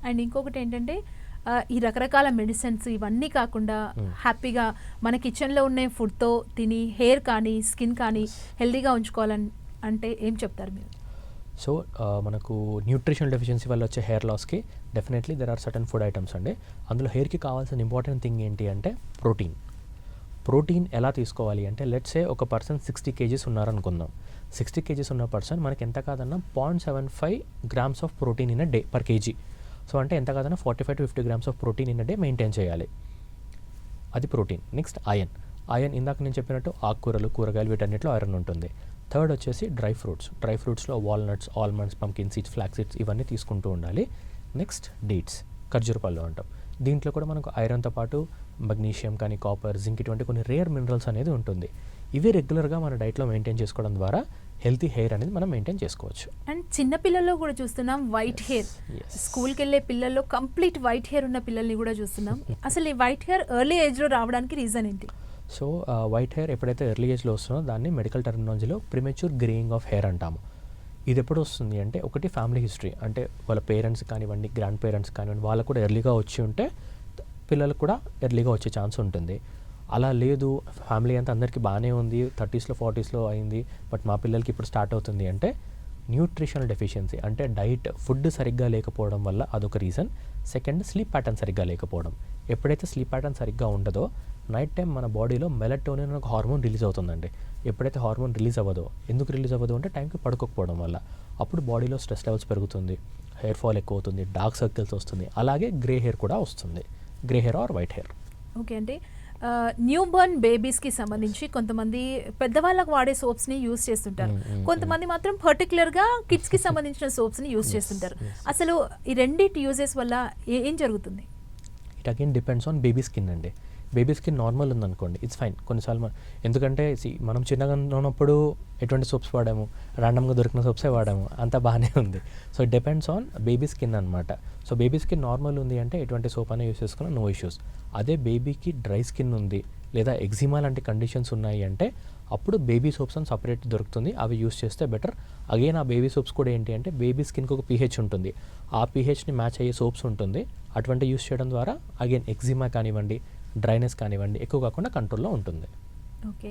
And ఇంకొకటి ఏంటంటే ఈ రకరకాల మెడిసిన్స్ ఇవన్నీ కాకుండా హ్యాపీగా మన కిచెన్లో ఉన్న ఫుడ్తో తిని హెయిర్ కానీ స్కిన్ కానీ హెల్దీగా ఉంచుకోవాలని అంటే ఏం చెప్తారు మీరు? సో మనకు న్యూట్రిషనల్ డెఫిషియన్సీ వల్ల వచ్చే హెయిర్ లాస్కి definitely there are certain food items అండి. అందులో హెయిర్కి కావాల్సిన ఇంపార్టెంట్ థింగ్ ఏంటి అంటే ప్రోటీన్ ఎలా తీసుకోవాలి అంటే లెట్స్ సే ఒక పర్సన్ 60 kgs ఉన్నారనుకుందాం. 60 kgs ఉన్న పర్సన్ మనకి ఎంత కాదన్నా 0.75 grams of protein in a day per KG. So అంటే ఎంత కాదన్నా 45 to 50 grams of protein in a day maintain చేయాలి. అది ప్రోటీన్. నెక్స్ట్ ఐరన్ ఇందాక నేను చెప్పినట్టు ఆకుకూరలు కూరగాయలు వీటన్నిటిలో ఐరన్ ఉంటుంది. థర్డ్ వచ్చేసి డ్రై ఫ్రూట్స్లో walnuts, almonds, pumpkin seeds, flax seeds ఇవన్నీ తీసుకుంటూ ఉండాలి. నెక్స్ట్ డేట్స్, ఖర్జూర పళ్ళు అంటాం. దీంట్లో కూడా మనకు ఐరన్తో పాటు మెగ్నీషియం కానీ కాపర్, జింక్ ఇటువంటి కొన్ని రేర్ మినరల్స్ అనేది ఉంటుంది. ఇవి రెగ్యులర్గా మన డైట్లో మెయింటైన్ చేసుకోవడం ద్వారా హెల్తీ హెయిర్ అనేది మనం మెయింటైన్ చేసుకోవచ్చు. అండ్ చిన్న పిల్లల్లో కూడా చూస్తున్నాం వైట్ హెయిర్, స్కూల్కి వెళ్ళే పిల్లల్లో కంప్లీట్ వైట్ హెయిర్ ఉన్న పిల్లల్ని కూడా చూస్తున్నాం. అసలు ఈ వైట్ హెయిర్ ఎర్లీ ఏజ్లో రావడానికి రీజన్ ఏంటి? సో వైట్ హెయిర్ ఎప్పుడైతే ఎర్లీ ఏజ్లో వస్తుందో దాన్ని మెడికల్ టెర్మినాలజీలో ప్రిమెచ్యూర్ గ్రేయింగ్ ఆఫ్ హెయిర్ అంటాము. ఇది ఎప్పుడు వస్తుంది అంటే ఒకటి ఫ్యామిలీ హిస్టరీ, అంటే వాళ్ళ పేరెంట్స్ కానివ్వండి, గ్రాండ్ పేరెంట్స్ కానివ్వండి, వాళ్ళకు కూడా ఎర్లీగా వచ్చి ఉంటే పిల్లలకు కూడా ఎర్లీగా వచ్చే ఛాన్స్ ఉంటుంది. అలా లేదు, ఫ్యామిలీ అంతా అందరికీ బాగానే ఉంది, 30s, 40s అయింది, బట్ మా పిల్లలకి ఇప్పుడు స్టార్ట్ అవుతుంది అంటే న్యూట్రిషనల్ డెఫిషియన్సీ అంటే ఫుడ్ సరిగ్గా లేకపోవడం వల్ల అదొక రీజన్. సెకండ్, స్లీప్ ప్యాటర్న్ సరిగ్గా లేకపోవడం. ఎప్పుడైతే స్లీప్ ప్యాటర్న్ సరిగ్గా ఉండదో నైట్ టైం మన బాడీలో మెలటోనిన్ ఒక హార్మోన్ రిలీజ్ అవుతుందండి. ఎప్పుడైతే హార్మోన్ రిలీజ్ అవ్వదో, ఎందుకు రిలీజ్ అవ్వదు అంటే టైంకి పడుకోకపోవడం వల్ల. అప్పుడు బాడీలో స్ట్రెస్ లెవెల్స్ పెరుగుతుంది, హెయిర్ ఫాల్ ఎక్కువ అవుతుంది, డార్క్ సర్కిల్స్ వస్తుంది, అలాగే గ్రే హెయిర్ కూడా వస్తుంది. Grey hair or white hair. Okay అండి. న్యూ బోర్న్ బేబీస్కి సంబంధించి కొంతమంది పెద్దవాళ్ళకు వాడే సోప్స్ని యూస్ చేస్తుంటారు, కొంతమంది మాత్రం పర్టికులర్గా కిడ్స్కి సంబంధించిన సోప్స్ని యూస్ చేస్తుంటారు. అసలు ఈ రెండింటి యూజెస్ వల్ల ఏం జరుగుతుంది? It again depends on baby skin అండి. బేబీ స్కిన్ నార్మల్ ఉందనుకోండి, ఇట్స్ ఫైన్. కొన్నిసార్లు ఎందుకంటే మనం చిన్నగా ఉన్నప్పుడు ఎటువంటి సోప్స్ వాడాము, ర్యాండమ్గా దొరికిన సోప్సే వాడాము, అంతా బాగానే ఉంది. So it depends on baby skin అనమాట. సో బేబీ స్కిన్ నార్మల్ ఉంది అంటే ఎటువంటి సోప్ అయినా యూస్ చేసుకున్నా నో ఇష్యూస్. అదే బేబీకి డ్రై స్కిన్ ఉంది లేదా ఎగ్జిమా లాంటి కండిషన్స్ ఉన్నాయి అంటే అప్పుడు బేబీ సోప్స్ అని సపరేట్ దొరుకుతుంది, అవి యూస్ చేస్తే బెటర్. అగైన్ ఆ బేబీ సోప్స్ కూడా ఏంటి అంటే బేబీ స్కిన్కి ఒక pH ఉంటుంది, ఆ pHని మ్యాచ్ అయ్యే సోప్స్ ఉంటుంది. అటువంటి యూస్ చేయడం ద్వారా అగైన్ ఎగ్జిమా కానివ్వండి, డ్రైనెస్ కానివ్వండి ఎక్కువ కాకుండా కంట్రోల్లో ఉంటుంది. ఓకే.